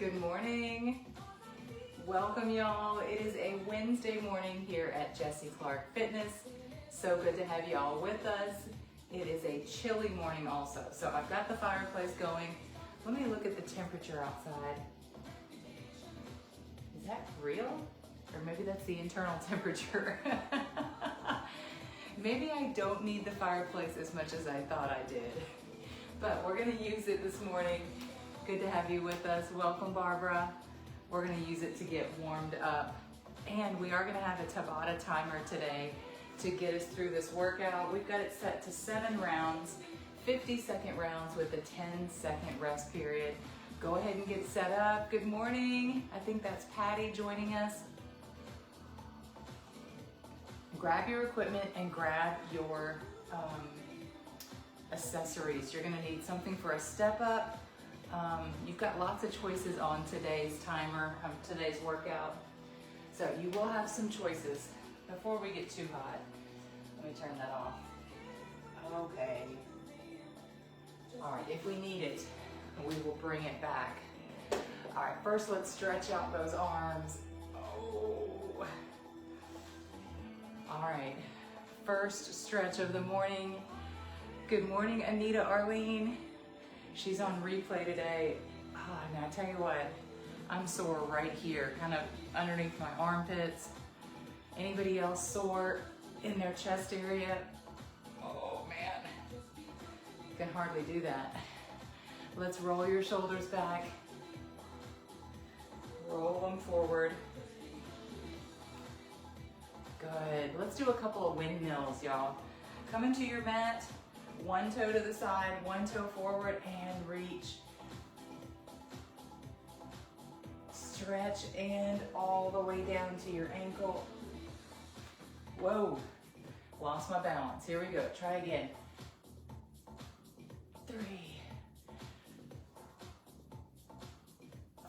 Good morning. Welcome, y'all. It is a Wednesday morning here at Jessie Clark Fitness. So good to have y'all with us. It is a chilly morning also. So I've got the fireplace going. Let me look at the temperature outside. Is that real? Or maybe that's the internal temperature. Maybe I don't need the fireplace as much as I thought I did. But we're gonna use it this morning. Good to have you with us. Welcome, Barbara. We're gonna use it to get warmed up. And we are gonna have a tabata timer today to get us through this workout. We've got it set to 7 rounds, 50-second rounds with a 10-second rest period. Go ahead and get set up. Good morning. I think that's Patty joining us. Grab your equipment and grab your accessories. You're gonna need something for a step up. You've got lots of choices on today's timer, today's workout. So you will have some choices. Before we get too hot, let me turn that off. Okay. All right, if we need it, we will bring it back. All right, first let's stretch out those arms. Oh. All right, first stretch of the morning. Good morning, Anita Arlene. She's on replay today. Oh, now I tell you what, I'm sore right here, kind of underneath my armpits. Anybody else sore in their chest area? Oh man, can hardly do that. Let's roll your shoulders back. Roll them forward. Good. Let's do a couple of windmills, y'all. Come into your mat, one toe to the side, one toe forward, and reach. Stretch and all the way down to your ankle. Whoa, lost my balance. Here we go, try again. 3,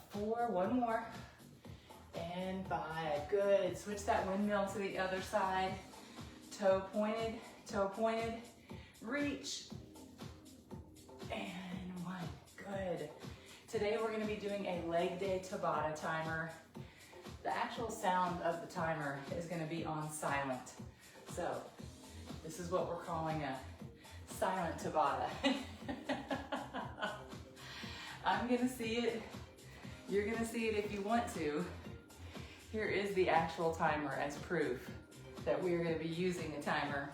4, one more, and 5, good. Switch that windmill to the other side. Toe pointed, reach, and 1, good. Today we're gonna be doing a leg day Tabata timer. The actual sound of the timer is gonna be on silent. So this is what we're calling a silent Tabata. I'm gonna see it, you're gonna see it if you want to. Here is the actual timer as proof that we are gonna be using a timer.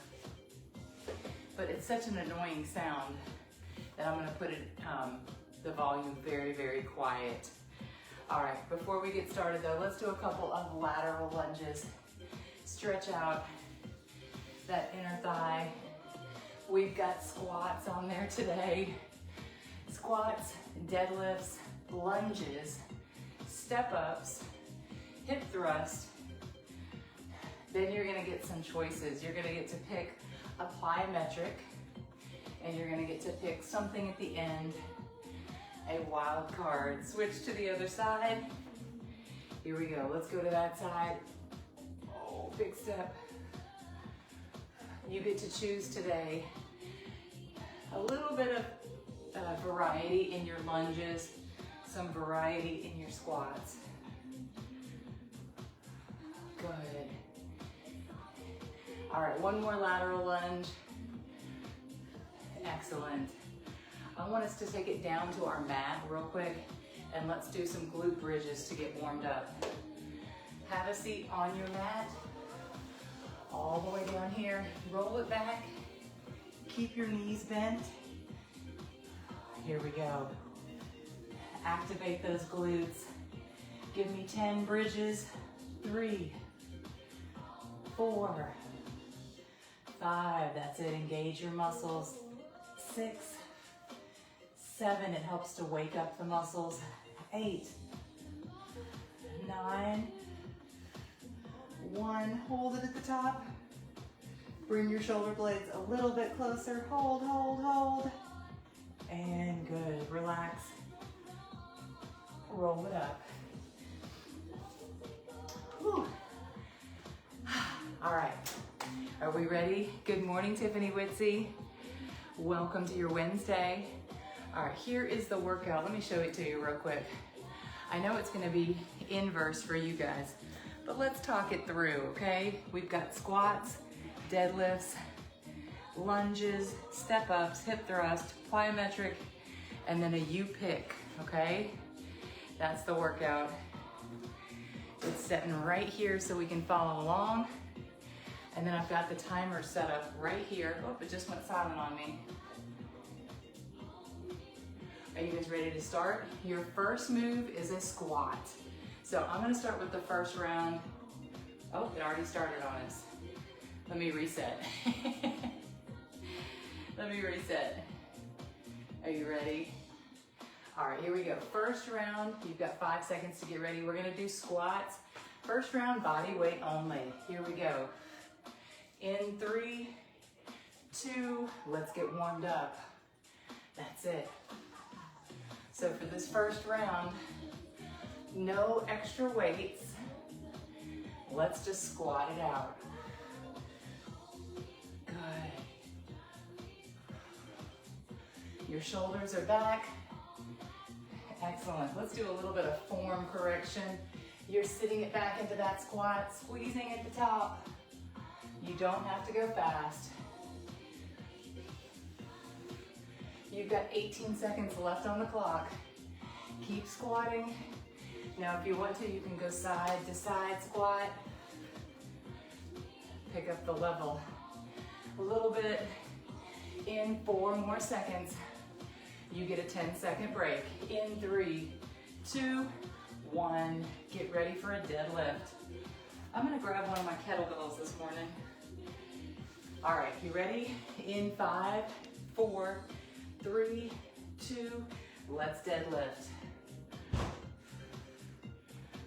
But it's such an annoying sound that I'm gonna put it, the volume very, very quiet. All right, before we get started though, let's do a couple of lateral lunges. Stretch out that inner thigh. We've got squats on there today. Squats, deadlifts, lunges, step ups, hip thrust. Then you're gonna get some choices. You're gonna get to pick a plyometric, and you're gonna get to pick something at the end, a wild card. Switch to the other side. Here we go, let's go to that side. Oh, big step. You get to choose today a little bit of variety in your lunges, some variety in your squats. Good. All right, one more lateral lunge. Excellent. I want us to take it down to our mat real quick, and let's do some glute bridges to get warmed up. Have a seat on your mat, all the way down here. Roll it back. Keep your knees bent. Here we go. Activate those glutes. Give me 10 bridges. 3, 4, 5, that's it, engage your muscles. 6, 7, it helps to wake up the muscles. 8, 9, 1, hold it at the top. Bring your shoulder blades a little bit closer. Hold, hold, hold. And good, relax. Roll it up. Whew. All right, are we ready? Good morning, Tiffany Witsy. Welcome to your Wednesday. All right, here is the workout. Let me show it to you real quick. I know it's gonna be inverse for you guys, but let's talk it through, okay? We've got squats, deadlifts, lunges, step ups, hip thrust, plyometric, and then a 𝐂𝐥𝐚𝐫𝐤, okay? That's the workout. It's setting right here so we can follow along. And then I've got the timer set up right here. Oh, it just went silent on me. Are you guys ready to start? Your first move is a squat. So I'm gonna start with the first round. Oh, it already started on us. Let me reset. Let me reset. Are you ready? All right, here we go. First round, you've got 5 seconds to get ready. We're gonna do squats. First round, body weight only. Here we go. In 3, 2, let's get warmed up. That's it. So for this first round, no extra weights. Let's just squat it out. Good. Your shoulders are back. Excellent. Let's do a little bit of form correction. You're sitting it back into that squat, squeezing at the top. You don't have to go fast. You've got 18 seconds left on the clock. Keep squatting. Now, if you want to, you can go side to side squat. Pick up the level a little bit. In 4 more seconds, you get a 10-second break. In 3, 2, 1. Get ready for a deadlift. I'm gonna grab one of my kettlebells this morning. All right, you ready? In 5, 4, 3, 2, let's deadlift.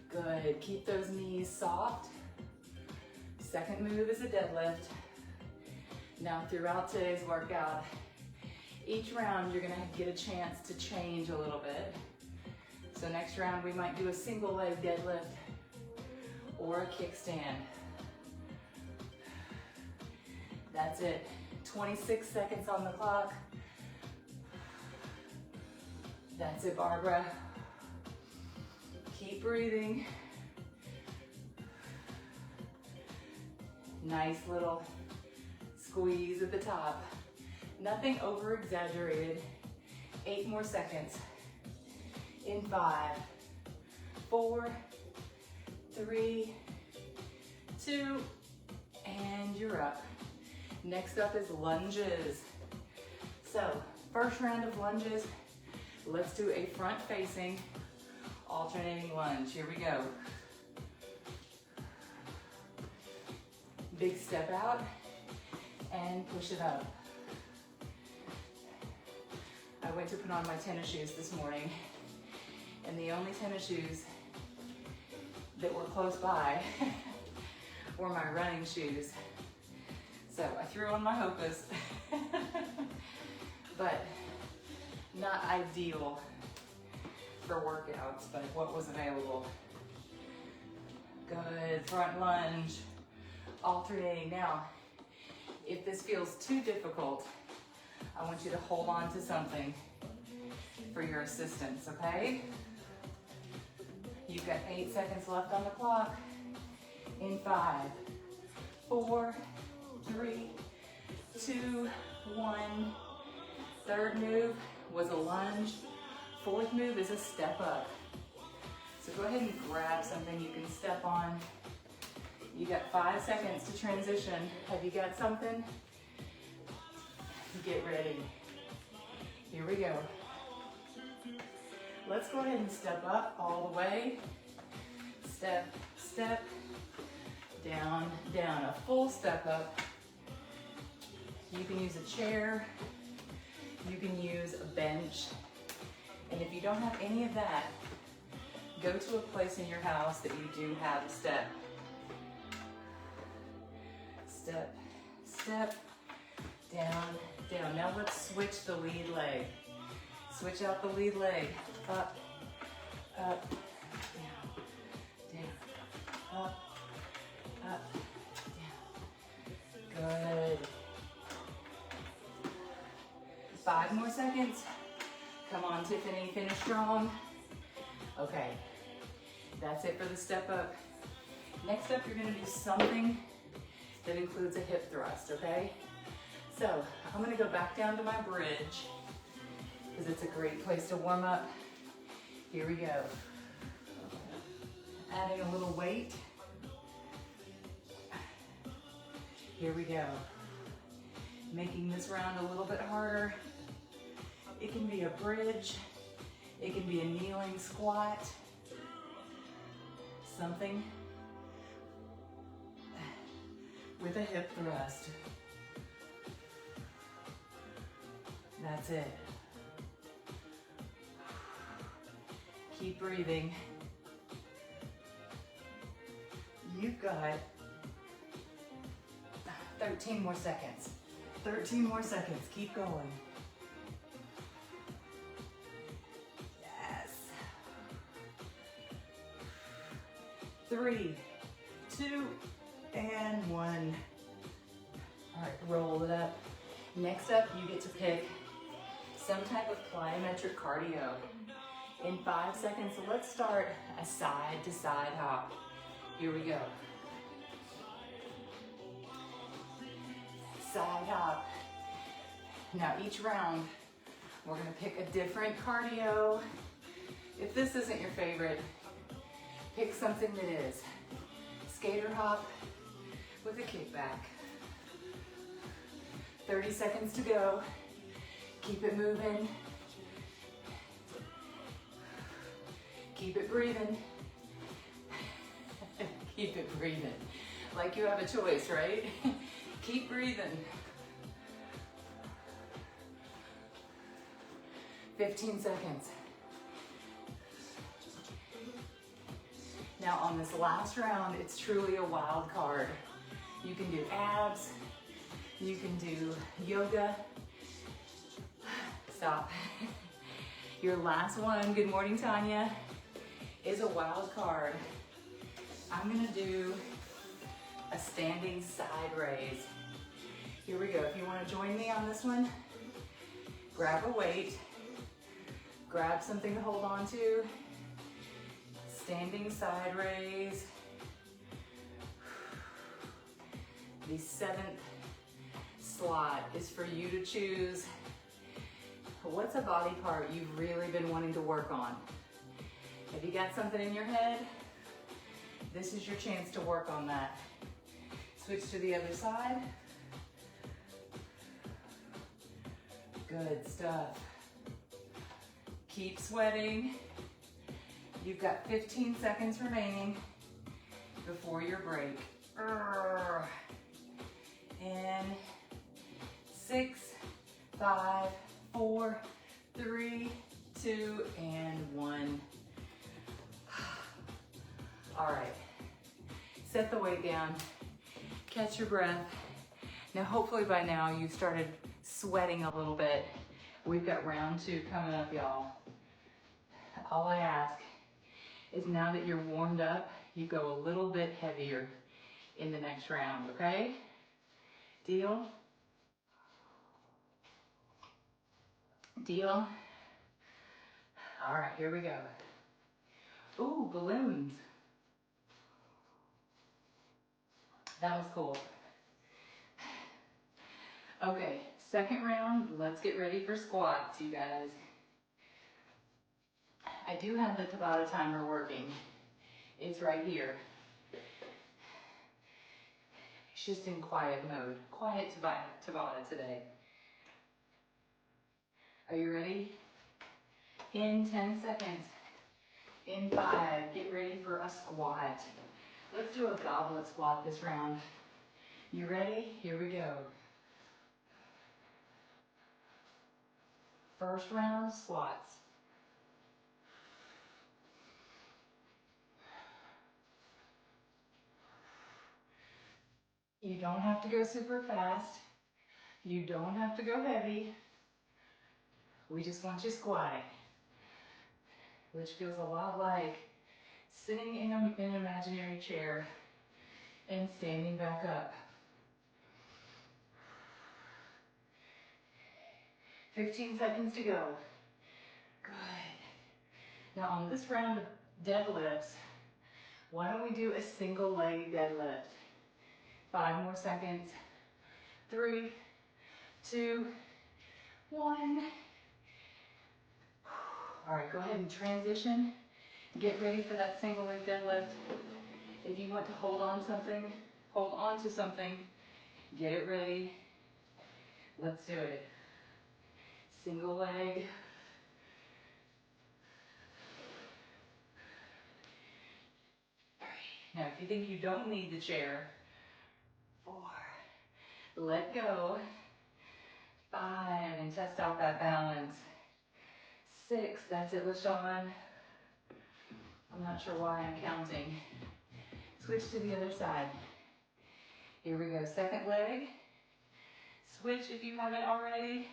Good, keep those knees soft. Second move is a deadlift. Now throughout today's workout, each round you're gonna get a chance to change a little bit. So next round we might do a single leg deadlift or a kickstand. That's it. 26 seconds on the clock. That's it, Barbara. Keep breathing. Nice little squeeze at the top. Nothing over exaggerated. 8 more seconds. In 5, 4, 3, 2, and you're up. Next up is lunges. So, first round of lunges, let's do a front-facing alternating lunge. Here we go. Big step out and push it up. I went to put on my tennis shoes this morning, and the only tennis shoes that were close by were my running shoes. So I threw on my Hokas, but not ideal for workouts, but what was available. Good, front lunge, alternating. Now, if this feels too difficult, I want you to hold on to something for your assistance, okay? You've got 8 seconds left on the clock. In 5, 4, 3, 2, 1. Third move was a lunge. Fourth move is a step up. So go ahead and grab something you can step on. You got 5 seconds to transition. Have you got something? Get ready. Here we go. Let's go ahead and step up all the way. Step, step, down, down. A full step up. You can use a chair. You can use a bench. And if you don't have any of that, go to a place in your house that you do have a step. Step, step, down, down. Now let's switch the lead leg. Switch out the lead leg. Up, up, down, down, up, up, down. Good. 5 more seconds. Come on, Tiffany, finish strong. Okay, That's it for the step up. Next up, you're gonna do something that includes a hip thrust, okay? So I'm gonna go back down to my bridge because it's a great place to warm up. Here we go. Adding a little weight. Here we go. Making this round a little bit harder. It can be a bridge. It can be a kneeling squat. Something with a hip thrust. That's it. Keep breathing. You've got 13 more seconds. 13 more seconds. Keep going. Yes. 3, 2, and 1. All right, roll it up. Next up, you get to pick some type of plyometric cardio. In 5 seconds, so let's start a side to side hop. Here we go. Side hop. Now each round, we're gonna pick a different cardio. If this isn't your favorite, pick something that is. Skater hop with a kickback. 30 seconds to go. Keep it moving. Keep it breathing. Keep it breathing. Like you have a choice, right? Keep breathing. 15 seconds. Now on this last round, it's truly a wild card. You can do abs, you can do yoga. Stop. Your last one, good morning, Tanya, is a wild card. I'm gonna do a standing side raise. Here we go. If you wanna join me on this one, grab a weight, grab something to hold on to. Standing side raise. The 7th slot is for you to choose. What's a body part you've really been wanting to work on? Have you got something in your head? This is your chance to work on that. Switch to the other side. Good stuff. Keep sweating. You've got 15 seconds remaining before your break. And 6, 5, 4, 3, 2, and 1. All right, set the weight down, catch your breath. Now hopefully by now you started sweating a little bit. We've got round 2 coming up, y'all. All I ask is now that you're warmed up, you go a little bit heavier in the next round, okay? Deal? Deal? All right, here we go. Ooh, balloons. That was cool. Okay, second round, let's get ready for squats, you guys. I do have the Tabata timer working. It's right here. It's just in quiet mode. Quiet Tabata today. Are you ready? In 10 seconds. In 5, get ready for a squat. Let's do a goblet squat this round. You ready? Here we go. First round, squats. You don't have to go super fast. You don't have to go heavy. We just want you squatting, which feels a lot like sitting in an imaginary chair and standing back up. 15 seconds to go. Good. Now on this round of deadlifts, Why don't we do a single leg deadlift? 5 more seconds. 3, 2, 1. All right, go ahead and transition. Get ready for that single leg deadlift. If you want to hold on to something, get it ready. Let's do it. Single leg. Now, if you think you don't need the chair, 4, let go. 5, and test out that balance. 6, that's it, LaShawn. I'm not sure why I'm counting. Switch to the other side. Here we go, second leg. Switch if you haven't already.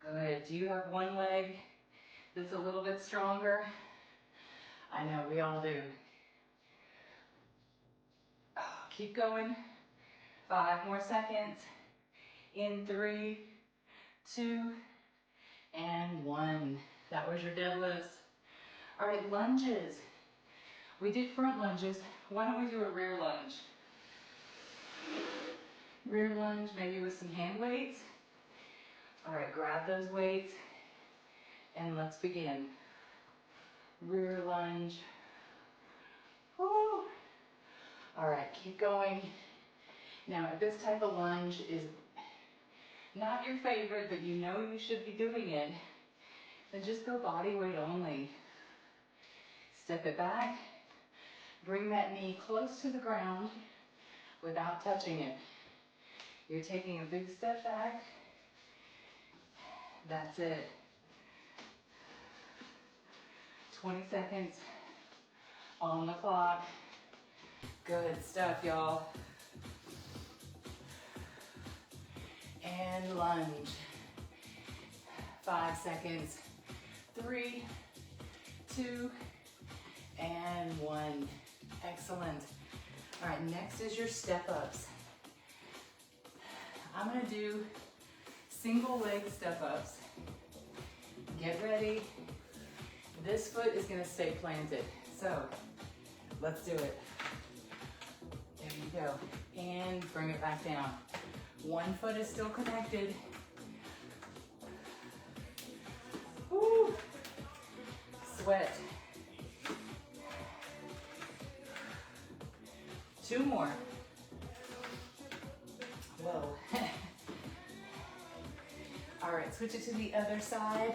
Good, do you have one leg that's a little bit stronger? I know, we all do. Keep going. 5 more seconds. In 3, 2, and 1. That was your deadlifts. All right, lunges. We did front lunges. Why don't we do a rear lunge? Rear lunge, maybe with some hand weights. All right, grab those weights and let's begin. Rear lunge. Woo. All right, keep going. Now, if this type of lunge is not your favorite, but you know you should be doing it, then just go body weight only. Step it back. Bring that knee close to the ground without touching it. You're taking a big step back. That's it. 20 seconds on the clock. Good stuff, y'all. And lunge. 5 seconds. 3, 2, and 1. Excellent. All right, next is your step ups. I'm gonna do single leg step ups. Get ready. This foot is gonna stay planted. So let's do it. There you go. And bring it back down. One foot is still connected. Woo. Sweat. 2 more. Whoa. All right, switch it to the other side.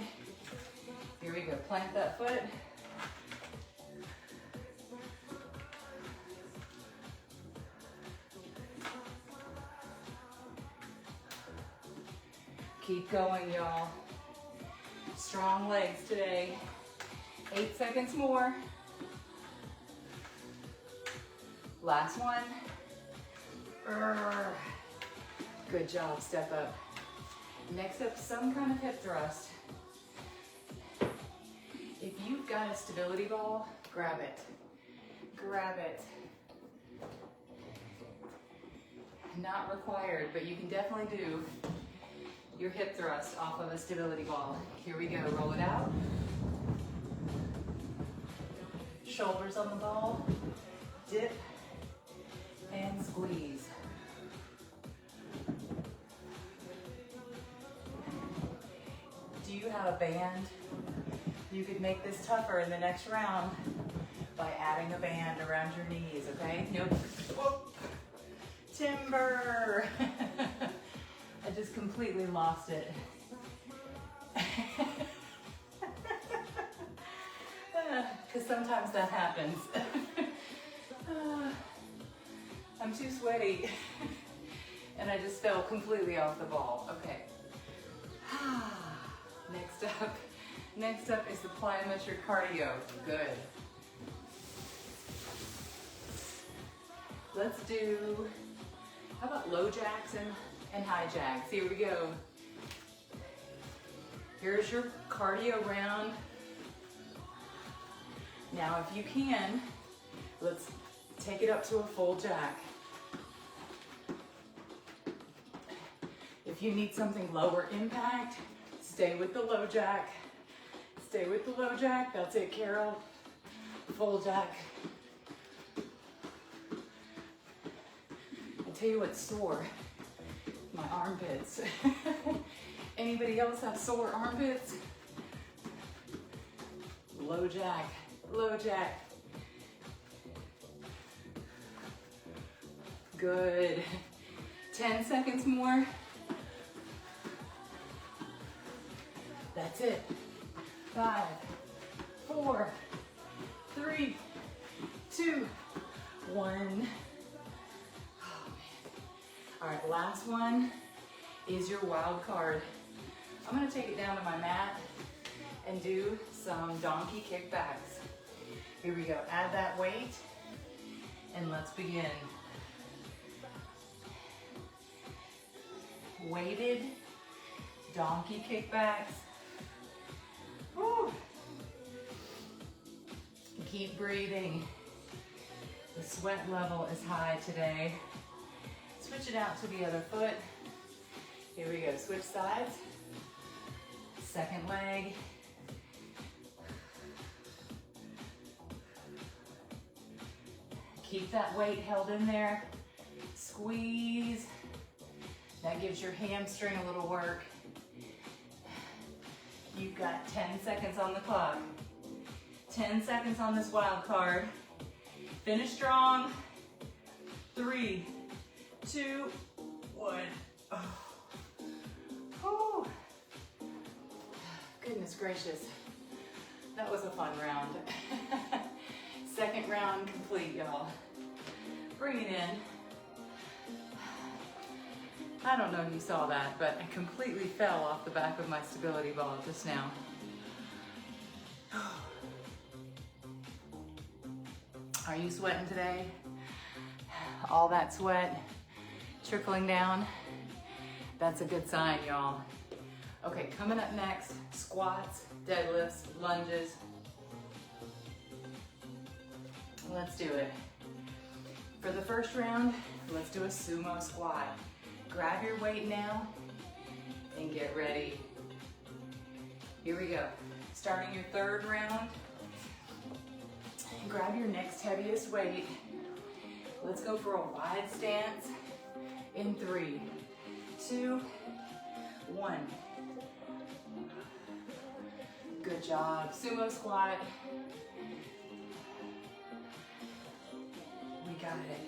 Here we go, plant that foot. Keep going, y'all. Strong legs today. 8 seconds more. Last one. Good job, step up. Next up, some kind of hip thrust. If you've got a stability ball, grab it. Grab it. Not required, but you can definitely do your hip thrust off of a stability ball. Here we go, roll it out. Shoulders on the ball, dip, and squeeze. Do you have a band? You could make this tougher in the next round by adding a band around your knees, okay? Nope. Whoop. Timber. I just completely lost it. Because sometimes that happens. I'm too sweaty. And I just fell completely off the ball. Okay. Next up is the plyometric cardio. Good. Let's do, how about low jacks and high jacks? Here we go. Here's your cardio round. Now, if you can, let's take it up to a full jack. If you need something lower impact, stay with the low jack. Stay with the low jack. That's it, Carol. Full jack. I tell you what's sore, my armpits. Anybody else have sore armpits? Low jack, low jack. Good. 10 seconds more. That's it. 5, 4, 3, 2, 1. Oh, man. All right, last one is your wild card. I'm gonna take it down to my mat and do some donkey kickbacks. Here we go, add that weight and let's begin. Weighted donkey kickbacks. Woo. Keep breathing. The sweat level is high today. Switch it out to the other foot. Here we go, switch sides. Second leg. Keep that weight held in there. Squeeze. That gives your hamstring a little work. You've got 10 seconds on the clock. 10 seconds on this wild card. Finish strong. 3, 2, 1. Oh. Whew. Goodness gracious. That was a fun round. Second round complete, y'all. Bring it in. I don't know if you saw that, but I completely fell off the back of my stability ball just now. Are you sweating today? All that sweat trickling down? That's a good sign, y'all. Okay, coming up next, squats, deadlifts, lunges. Let's do it. For the first round, let's do a sumo squat. Grab your weight now and get ready. Here we go. Starting your third round, grab your next heaviest weight. Let's go for a wide stance in 3, 2, 1. Good job. Sumo squat. We got it.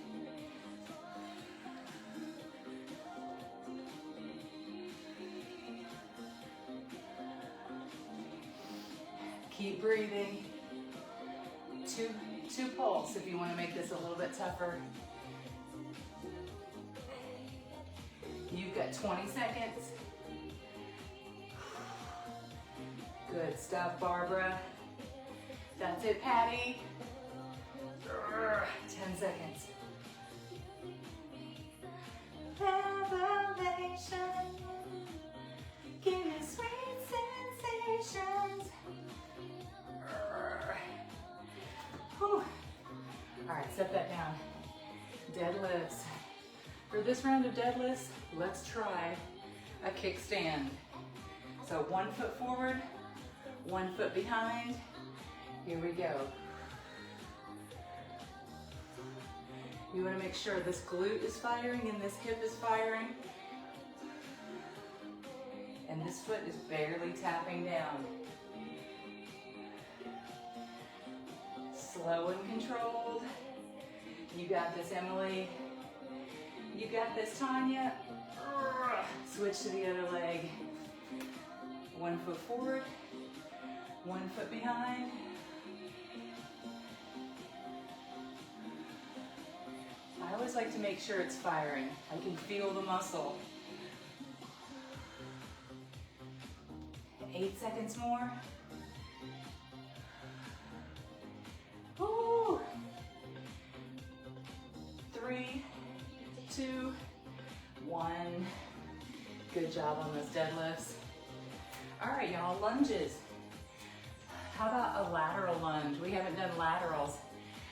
Keep breathing. Two pulse if you want to make this a little bit tougher. You've got 20 seconds. Good stuff, Barbara. That's it, Patty. 10 seconds. Revelation. Give me sweet sensations. Whew. All right, set that down. Deadlifts. For this round of deadlifts, let's try a kickstand. So 1 foot forward, 1 foot behind. Here we go. You want to make sure this glute is firing and this hip is firing. And this foot is barely tapping down. Slow and controlled. You got this, Emily. You got this, Tanya. Switch to the other leg. 1 foot forward, 1 foot behind. I always like to make sure it's firing. I can feel the muscle. 8 seconds more. Woo. 3, 2, 1. Good job on those deadlifts. All right, y'all, lunges. How about a lateral lunge? We haven't done laterals.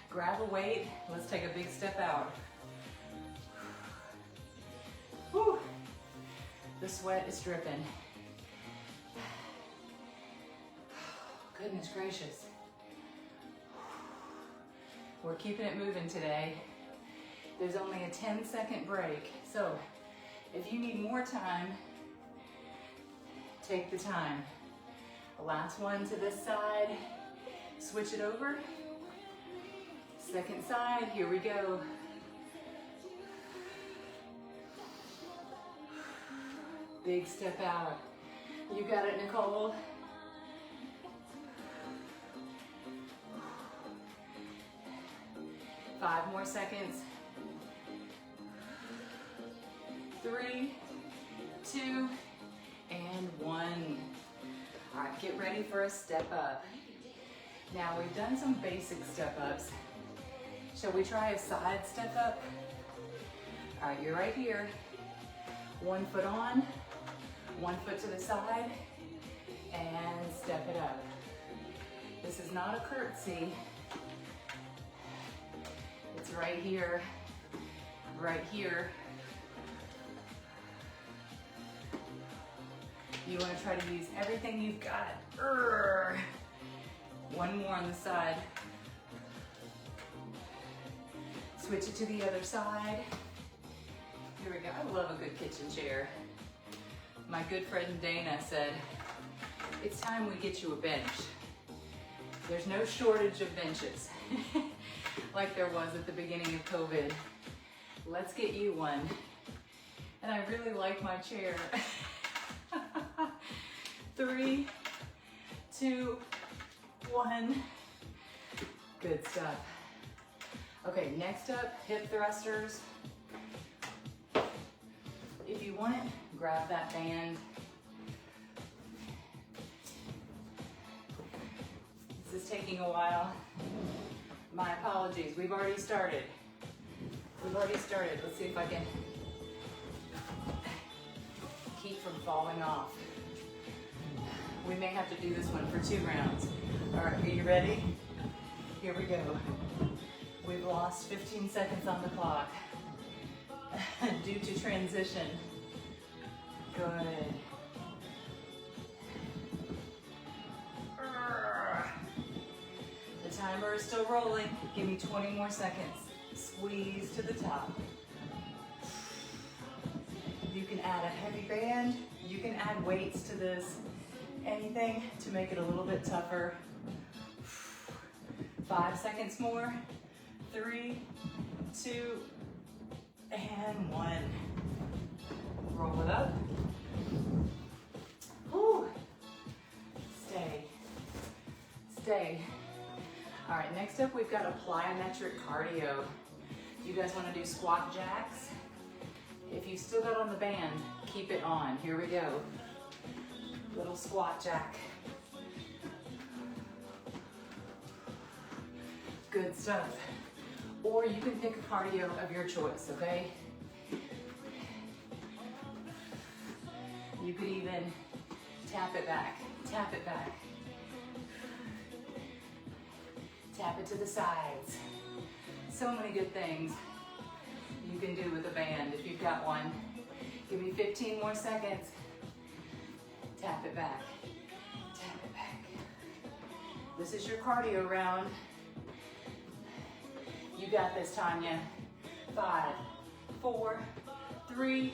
Grab a weight, let's take a big step out. Whew. The sweat is dripping. Goodness gracious. We're keeping it moving today. There's only a 10-second break. So if you need more time, take the time. Last one to this side. Switch it over. Second side, here we go. Big step out. You got it, Nicole. Five more seconds. 3, 2, and 1. All right, get ready for a step up. Now we've done some basic step ups. Shall we try a side step up? All right, you're right here. 1 foot on, 1 foot to the side, and step it up. This is not a curtsy. It's right here, right here. You want to try to use everything you've got. One more on the side. Switch it to the other side. Here we go. I love a good kitchen chair. My good friend Dana said, it's time we get you a bench. There's no shortage of benches like there was at the beginning of COVID. Let's get you one. And I really like my chair. 3, 2, 1. Good stuff. Okay, next up, hip thrusters. If you want it, grab that band. This is taking a while. My apologies, we've already started. Let's see if I can keep from falling off. We may have to do this one for 2 rounds. All right, are you ready? Here we go. We've lost 15 seconds on the clock due to transition. Good. The timer is still rolling. Give me 20 more seconds. Squeeze to the top. You can add a heavy band. You can add weights to this. Anything to make it a little bit tougher. 5 seconds more. 3, 2, and 1. Roll it up. Whew. Stay. All right, next up we've got a plyometric cardio. You guys want to do squat jacks? If you still got on the band, keep it on. Here we go. Little squat jack. Good stuff. Or you can pick a cardio of your choice, okay? You could even tap it back, tap it back. Tap it to the sides. So many good things you can do with a band if you've got one. Give me 15 more seconds. Tap it back, tap it back. This is your cardio round. You got this, Tanya. 5, 4, 3,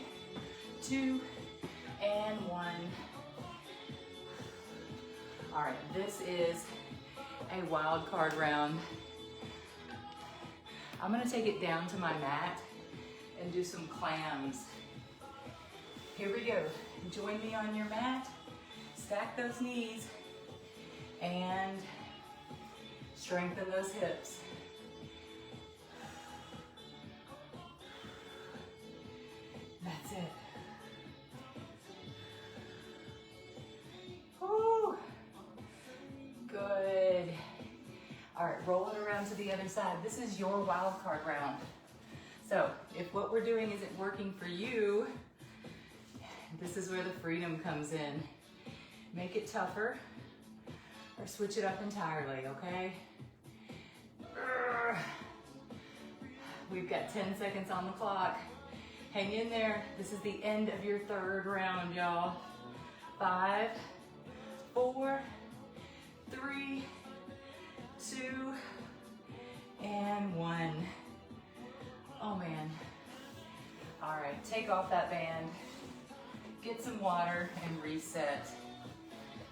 2, and 1. All right, this is a wild card round. I'm gonna take it down to my mat and do some clams. Here we go. Join me on your mat. Stack those knees and strengthen those hips. That's it. Woo. Good. All right, roll it around to the other side. This is your wild card round. So if what we're doing isn't working for you, this is where the freedom comes in. Make it tougher or switch it up entirely, okay? We've got 10 seconds on the clock. Hang in there. This is the end of your 3rd round, y'all. 5, 4, 3, 2, and 1. Oh man. All right, take off that band, get some water, and reset.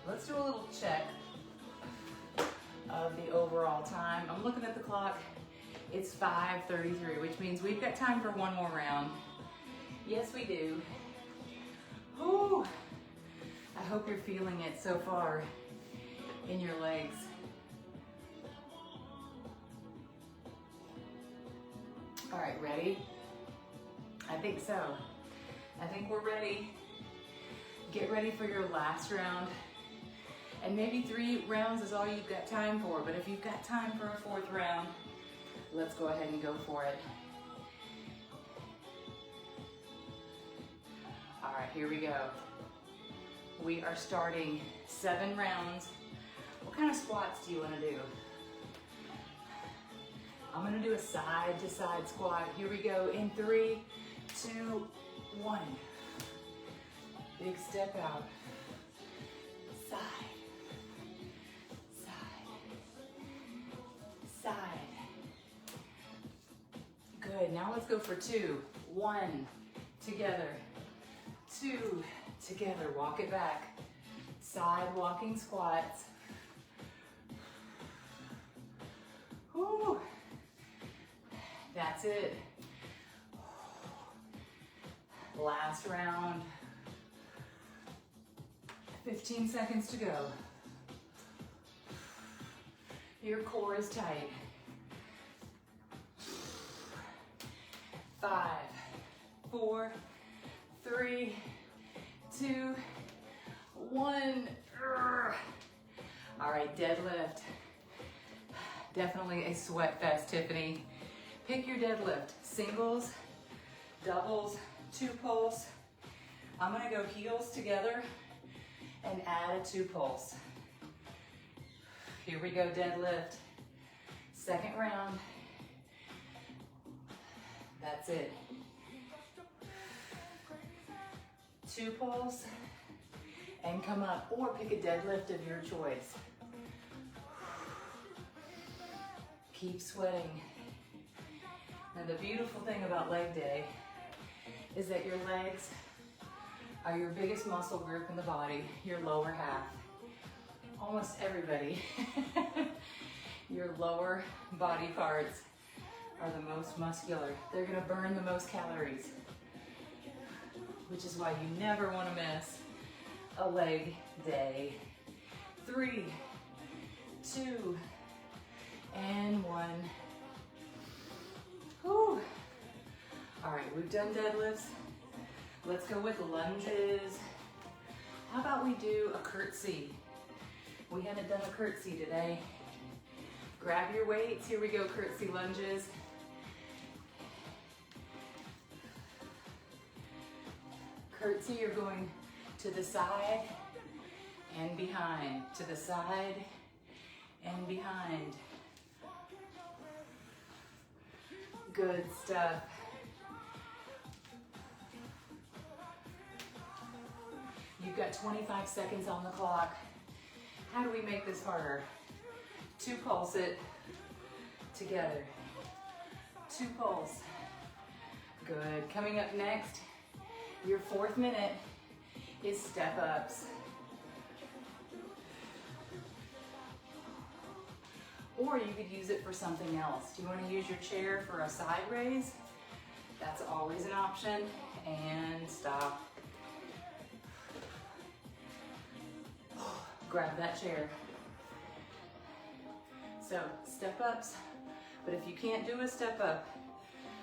Let's do a little check of the overall time. I'm looking at the clock. It's 5:33, which means we've got time for one more round. Yes, we do. Whew. I hope you're feeling it so far in your legs. All right, ready? I think so. I think we're ready. Get ready for your last round. And maybe 3 rounds is all you've got time for, but if you've got time for a 4th round, let's go ahead and go for it. All right, here we go. We are starting 7 rounds. What kind of squats do you want to do? I'm going to do a side-to-side squat. Here we go in 3, 2, 1. Big step out. Side. Side. Good, now let's go for 2. 1, together. 2, together. Walk it back. Side walking squats. Whew. That's it. Last round. 15 seconds to go. Your core is tight. 5, 4, 3, 2, 1. All right, deadlift. Definitely a sweat fest, Tiffany. Pick your deadlift. Singles, doubles, 2 pulse. I'm gonna go heels together and add a 2 pulse. Here we go, deadlift. 2nd round. That's it. 2 pulse and come up, or pick a deadlift of your choice. Keep sweating. Now the beautiful thing about leg day is that your legs are your biggest muscle group in the body, your lower half. Almost everybody, your lower body parts are the most muscular. They're gonna burn the most calories, which is why you never wanna miss a leg day. 3, 2, and 1. Whew. All right, we've done deadlifts. Let's go with lunges. How about we do a curtsy? We haven't done a curtsy today. Grab your weights. Here we go, curtsy lunges. Curtsy, you're going to the side and behind, to the side and behind. Good stuff. You've got 25 seconds on the clock. How do we make this harder? 2 pulse it together. 2 pulse. Good. Coming up next, your 4th minute is step ups. Or you could use it for something else. Do you want to use your chair for a side raise? That's always an option. And stop. Grab that chair. So step ups, but if you can't do a step up,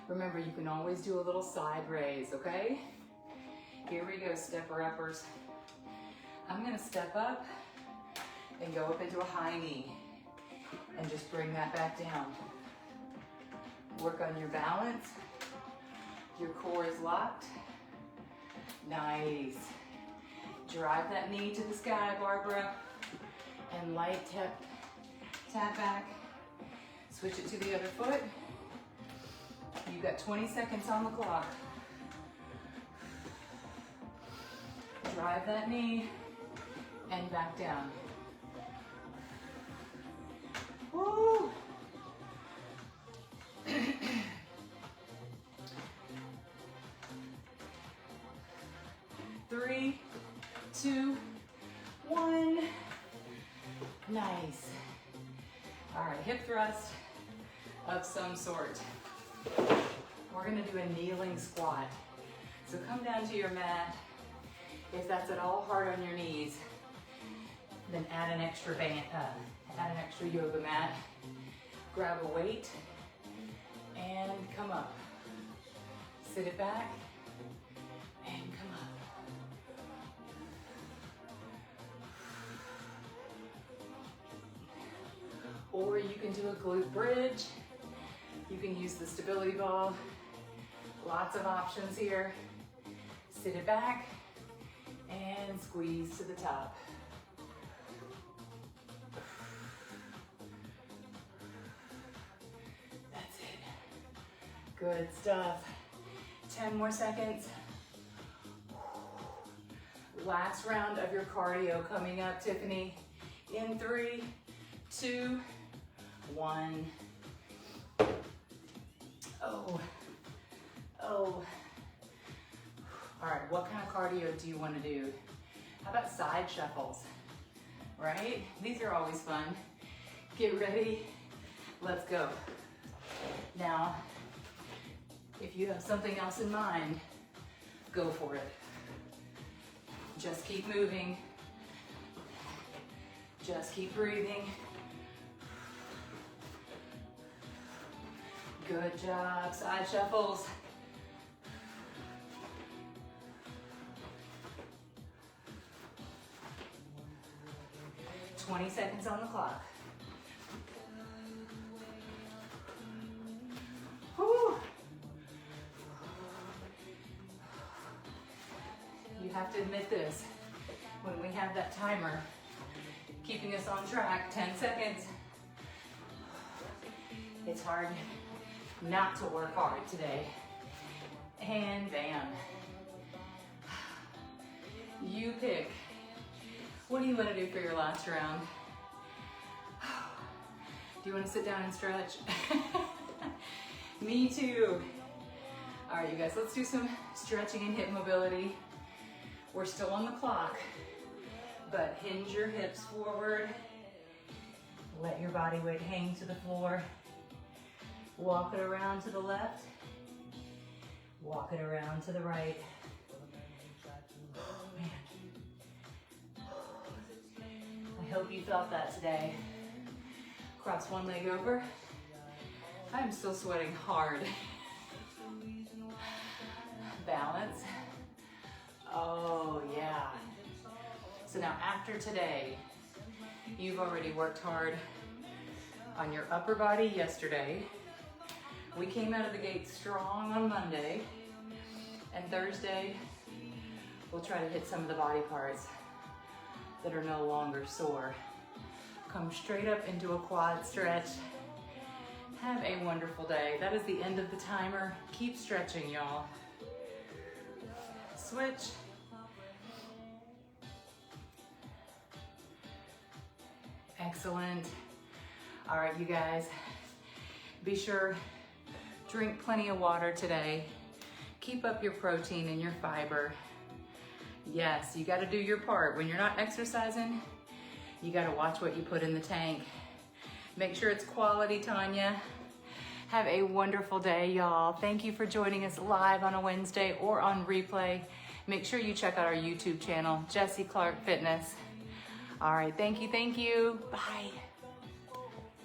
remember you can always do a little side raise, okay? Here we go, stepper uppers. I'm gonna step up and go up into a high knee and just bring that back down. Work on your balance. Your core is locked. Nice. Drive that knee to the sky, Barbara, and light tap back. Switch it to the other foot. You've got 20 seconds on the clock. Drive that knee and back down. Woo. 3, 2, 1. Nice. All right, hip thrust of some sort. We're gonna do a kneeling squat. So come down to your mat. If that's at all hard on your knees, then add an extra yoga mat. Grab a weight and come up. Sit it back and come up. Or you can do a glute bridge. You can use the stability ball. Lots of options here. Sit it back and squeeze to the top. That's it. Good stuff. 10 more seconds. Last round of your cardio coming up, Tiffany. In 3, 2, 1. Oh. All right, what kind of cardio do you want to do? How about side shuffles, right? These are always fun. Get ready, let's go. Now, if you have something else in mind, go for it. Just keep moving. Just keep breathing. Good job, side shuffles. "20 seconds on the clock. Whew. You have to admit this, when we have that timer keeping us on track, 10 seconds, it's hard not to work hard today. And bam. You pick. What do you want to do for your last round? Do you want to sit down and stretch? Me too. All right, you guys, let's do some stretching and hip mobility. We're still on the clock, but hinge your hips forward. Let your body weight hang to the floor. Walk it around to the left. Walk it around to the right. Oh, man. I hope you felt that today. Cross one leg over. I'm still sweating hard. Balance. Oh, yeah. So now after today, you've already worked hard on your upper body yesterday. We came out of the gate strong on Monday, and Thursday, we'll try to hit some of the body parts that are no longer sore. Come straight up into a quad stretch. Have a wonderful day. That is the end of the timer. Keep stretching, y'all. Switch. Excellent. All right, you guys, be sure, drink plenty of water today. Keep up your protein and your fiber. Yes, you gotta do your part. When you're not exercising, you gotta watch what you put in the tank. Make sure it's quality, Tanya. Have a wonderful day, y'all. Thank you for joining us live on a Wednesday or on replay. Make sure you check out our YouTube channel, Jessie Clark Fitness. All right, thank you. Bye.